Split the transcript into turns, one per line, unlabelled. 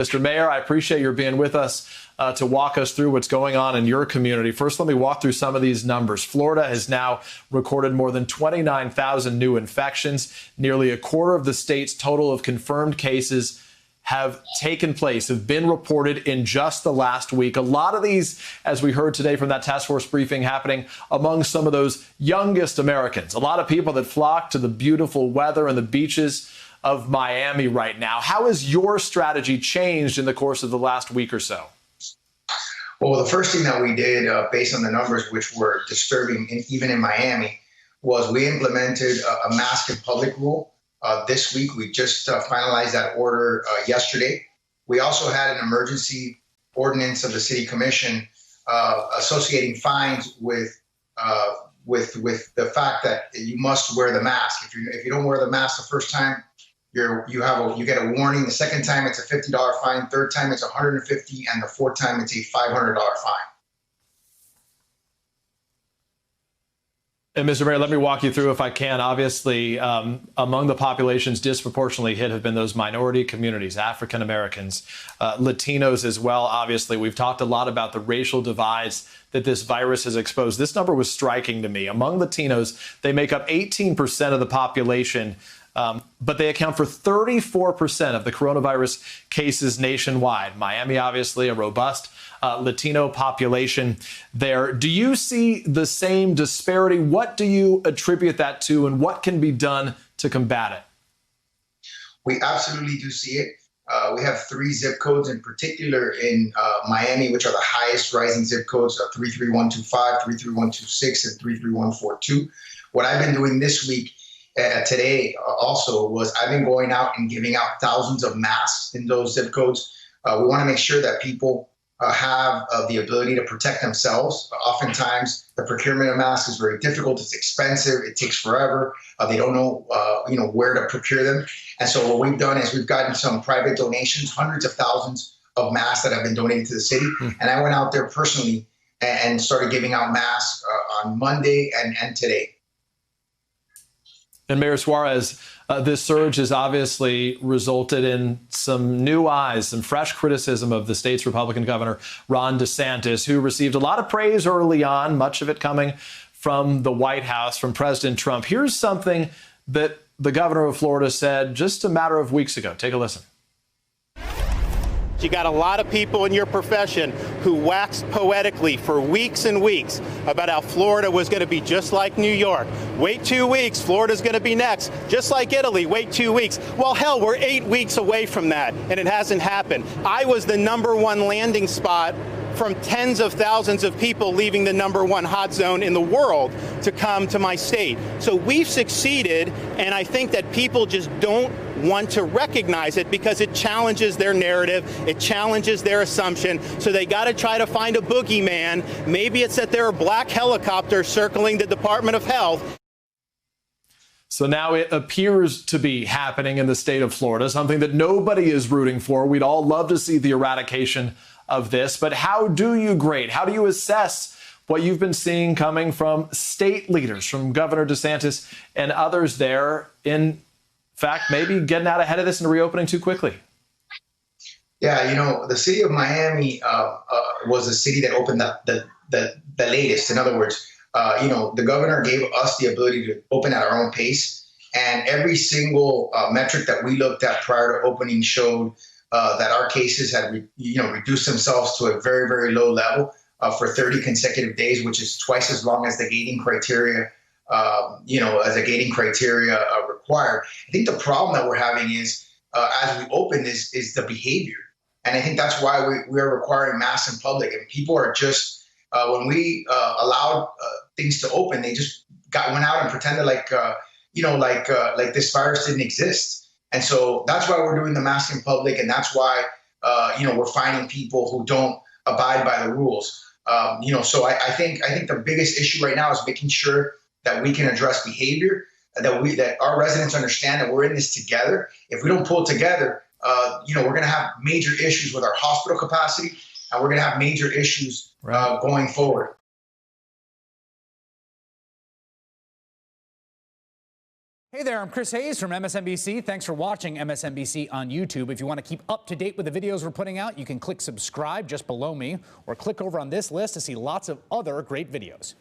Mr. Mayor, I appreciate your being with us to walk us through what's going on in your community. First, let me walk through some of these numbers. Florida has now recorded more than 29,000 new infections. Nearly a quarter of the state's total of confirmed cases have taken place, have been reported in just the last week. A lot of these, as we heard today from that task force briefing, happening among some of those youngest Americans. A lot of people that flock to the beautiful weather and the beaches of Miami right now. How has your strategy changed in the course of the last week or so?
Well, the first thing that we did, based on the numbers, which were disturbing even in Miami, was we implemented a mask in public rule. This week, we just finalized that order yesterday. We also had an emergency ordinance of the City Commission associating fines with the fact that you must wear the mask. If you don't wear the mask the first time, you get a warning. The second time, it's a $50 fine. Third time, it's $150, and the fourth time, it's a $500 fine.
And Mr. Mayor, let me walk you through, if I can. Obviously, among the populations disproportionately hit have been those minority communities, African Americans, Latinos as well. Obviously, we've talked a lot about the racial divides that this virus has exposed. This number was striking to me. Among Latinos, they make up 18% of the population, but they account for 34% of the coronavirus cases nationwide. Miami, obviously, a robust Latino population there. Do you see the same disparity? What do you attribute that to, and what can be done to combat it?
We absolutely do see it. We have 3 zip codes in particular in Miami, which are the highest rising zip codes, 33125, 33126, and 33142. What I've been doing this week, today also, was I've been going out and giving out thousands of masks in those zip codes. We want to make sure that people have the ability to protect themselves. Oftentimes, the procurement of masks is very difficult. It's expensive. It takes forever. They don't know, where to procure them. And so what we've done is we've gotten some private donations, hundreds of thousands of masks that have been donated to the city. And I went out there personally and started giving out masks on Monday and today.
And Mayor Suarez, this surge has obviously resulted in some new eyes, some fresh criticism of the state's Republican governor, Ron DeSantis, who received a lot of praise early on, much of it coming from the White House, from President Trump. Here's something that the governor of Florida said just a matter of weeks ago. Take a listen.
You got a lot of people in your profession who waxed poetically for weeks and weeks about how Florida was going to be just like New York. Wait 2 weeks, Florida's going to be next. Just like Italy, wait 2 weeks. Well, hell, we're 8 weeks away from that, and it hasn't happened. I was the #1 landing spot from tens of thousands of people leaving the #1 hot zone in the world to come to my state. So we've succeeded, and I think that people just don't want to recognize it because it challenges their narrative, it challenges their assumption, so they got to try to find a boogeyman. Maybe it's that there are black helicopters circling the Department of Health.
So now it appears to be happening in the state of Florida, something that nobody is rooting for. We'd all love to see the eradication of this, but how do you grade? How do you assess what you've been seeing coming from state leaders, from Governor DeSantis and others there, in fact, maybe getting out ahead of this and reopening too quickly?
Yeah, the city of Miami was a city that opened up the latest. In other words, the governor gave us the ability to open at our own pace, and every single metric that we looked at prior to opening showed that our cases had, reduced themselves to a very, very low level for 30 consecutive days, which is twice as long as the gating criteria, required. I think the problem that we're having is, as we open this, is the behavior. And I think that's why we are requiring masks in public. And people are just, when we allowed things to open, they just went out and pretended like this virus didn't exist. And so that's why we're doing the mask in public, and that's why we're finding people who don't abide by the rules. So I think the biggest issue right now is making sure that we can address behavior, that our residents understand that we're in this together. If we don't pull together, we're going to have major issues with our hospital capacity, and we're going to have major issues going forward.
Hey there, I'm Chris Hayes from MSNBC. Thanks for watching MSNBC on YouTube. If you want to keep up to date with the videos we're putting out, you can click subscribe just below me or click over on this list to see lots of other great videos.